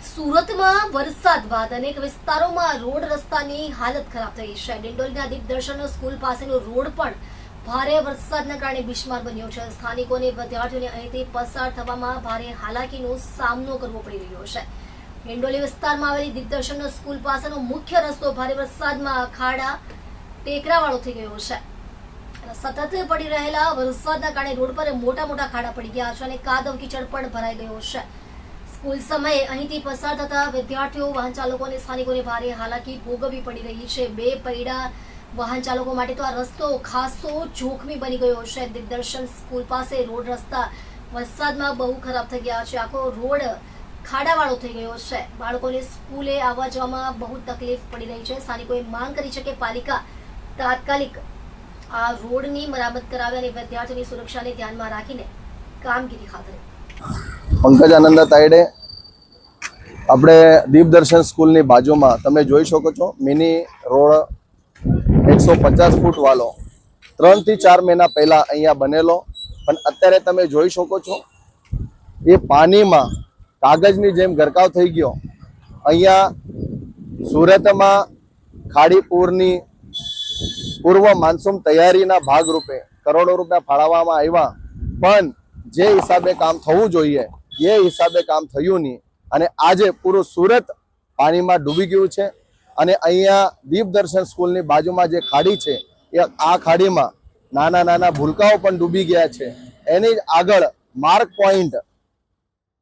સુરતમાં વરસાદ બાદ અનેક વિસ્તારોમાં રોડ રસ્તાની હાલત ખરાબ થઈ છે। ડિંડોલીના દીપદર્શન સ્કૂલ પાસેનો રોડ પણ ભારે વરસાદના કારણે બિસ્માર બન્યો છે। સ્થાનિકોને વિદ્યાર્થીઓને અહીંથી પસાર થવામાં ભારે હાલાકીનો સામનો કરવો પડી રહ્યો છે। ડિંડોલી વિસ્તારમાં આવેલી દીપદર્શન સ્કૂલ પાસેનો મુખ્ય રસ્તો ભારે વરસાદમાં ખાડા ટેકરાવાળો થઈ ગયો છે। સતત પડી રહેલા વરસાદના કારણે રોડ પર મોટા મોટા ખાડા પડી ગયા છે અને કાદવ કીચડ પણ ભરાઈ ગયો છે। સ્કૂલ સમયે અહીંથી પસાર થતા વિદ્યાર્થીઓ, વાહન ચાલકો અને સ્થાનિકોને ભારે હાલાકી ભોગવવી પડી રહી છે। બે પૈડા વાહન ચાલકો માટે તો આ રસ્તો ખાસો જોખમી બની ગયો છે। દીપદર્શન સ્કૂલ પાસે રોડ રસ્તા વરસાદમાં બહુ ખરાબ થઈ ગયા છે। આખો રોડ ખાડાવાળો થઈ ગયો છે। બાળકોને સ્કૂલે આવવા જવામાં બહુ તકલીફ પડી રહી છે। સ્થાનિકોએ માંગ કરી છે કે પાલિકા તાત્કાલિક આ રોડની મરામત કરાવે અને વિદ્યાર્થીઓની સુરક્ષાને ધ્યાનમાં રાખીને કામગીરી હાથ ધરે। પંકજ આનંદ તાયડે આપણે દીપદર્શન સ્કૂલની બાજુમાં તમે જોઈ શકો છો મિની રોડ 150 ફૂટ વાળો 3 થી 4 મહિના પહેલા અહીંયા બનેલો, પણ અત્યારે તમે જોઈ શકો છો એ પાણીમાં કાગળની જેમ ગરકાવ થઈ ગયો। અહીંયા સુરતમાં ખાડીપુરની પૂર્વ માનસૂન તૈયારીના ભાગરૂપે કરોડો રૂપિયા ફાળવવામાં આવ્યા, પણ જે હિસાબે કામ થવું જોઈએ એ હિસાબે કામ થયું નહીં અને આજે પૂરું સુરત પાણીમાં ડૂબી ગયું છે। અને અહીંયા દીપદર્શન સ્કૂલની બાજુમાં જે ખાડી છે એ આ ખાડીમાં નાના નાના ભૂલકાઓ પણ ડૂબી ગયા છે। એની જ આગળ માર્ક પોઈન્ટ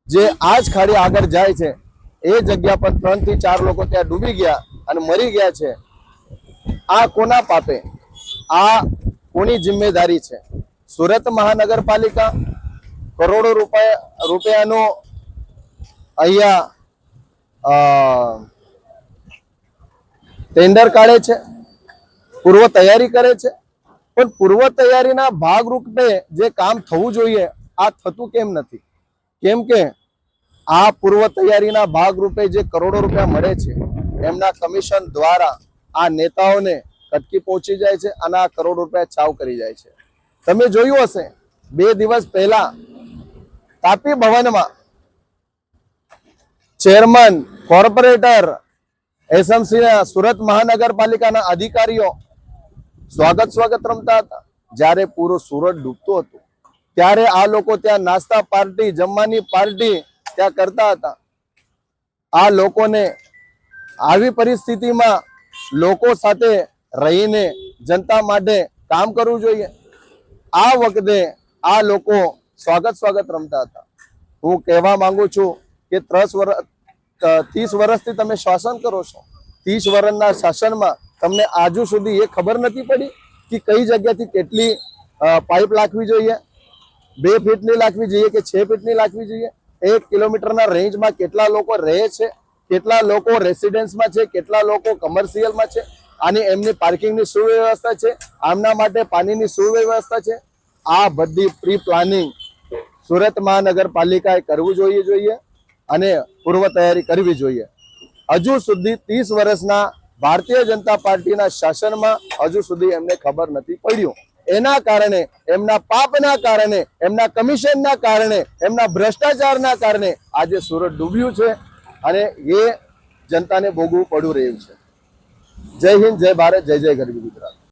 જે આ જ ખાડી આગળ જાય છે એ જગ્યા પર 3 થી 4 લોકો ત્યાં ડૂબી ગયા અને મરી ગયા છે। આ કોના પાપે, આ કોની જિમ્મેદારી છે? સુરત મહાનગરપાલિકા કરોડો રૂપિયાનો અહીંયા ટેન્ડર કાઢે છે, પૂર્વ તૈયારી કરે છે, પણ પૂર્વ તૈયારીના ભાગરૂપે જે કામ થવું જોઈએ આ થતું કેમ નથી? કેમ કે આ પૂર્વ તૈયારીના ભાગરૂપે જે કરોડો રૂપિયા મળે છે એમના કમિશન દ્વારા આ નેતાઓને કટકી પહોંચી જાય છે અને આ કરોડ રૂપિયા ચાવ કરી જાય છે। તમે જોયું હશે 2 દિવસ પહેલા તાપી ભવનમાં ચેરમેન, કોર્પોરેટર, એસએમસી, સુરત મહાનગરપાલિકાના અધિકારીઓ સ્વાગત રમતા હતા। જ્યારે પૂરો સુરત ડૂબતો હતો ત્યારે આ લોકો ત્યાં નાસ્તા પાર્ટી, જમવાની પાર્ટી ત્યાં કરતા હતા। આ લોકોને આવી પરિસ્થિતિમાં લોકો સાથે રહીને જનતા માટે કામ કરવું જોઈએ। આ વખતે આ લોકો સ્વાગત રમતા હતા। હું કહેવા માંગુ છું કે 30 વર્ષથી તમે શાસન કરો છો, 30 વર્ષના શાસનમાં તમને આજુ સુધી એ ખબર નથી પડી કે કઈ જગ્યાથી કેટલી પાઇપ નાખવી જોઈએ, 2 ફીટની નાખવી જોઈએ કે 6 ફીટની નાખવી જોઈએ, 1 કિલોમીટરના રેન્જમાં કેટલા લોકો રહે છે, કેટલા લોકો રેસિડેન્સમાં છે, કેટલા લોકો કમર્શિયલમાં છે, આની એમની પાર્કિંગની સુવ્યવસ્થા છે, આમના માટે પાણીની સુવ્યવસ્થા છે। આ બધી પ્રી પ્લાનિંગ સુરત મહાનગરપાલિકાએ કરવું જોઈએ અને પૂર્વ તૈયારી કરવી જોઈએ। હજુ સુધી 30 વર્ષના ભારતીય જનતા પાર્ટીના શાસનમાં હજુ સુધી એમને ખબર નથી પડ્યું। એના કારણે, એમના પાપના કારણે, એમના કમિશનના કારણે, એમના ભ્રષ્ટાચારના કારણે આજે સુરત ડૂબ્યું છે અને એ જનતાને ભોગવવું પડી રહ્યું છે। જય હિન્દ, જય ભારત, જય જય ગરવી ગુજરાત।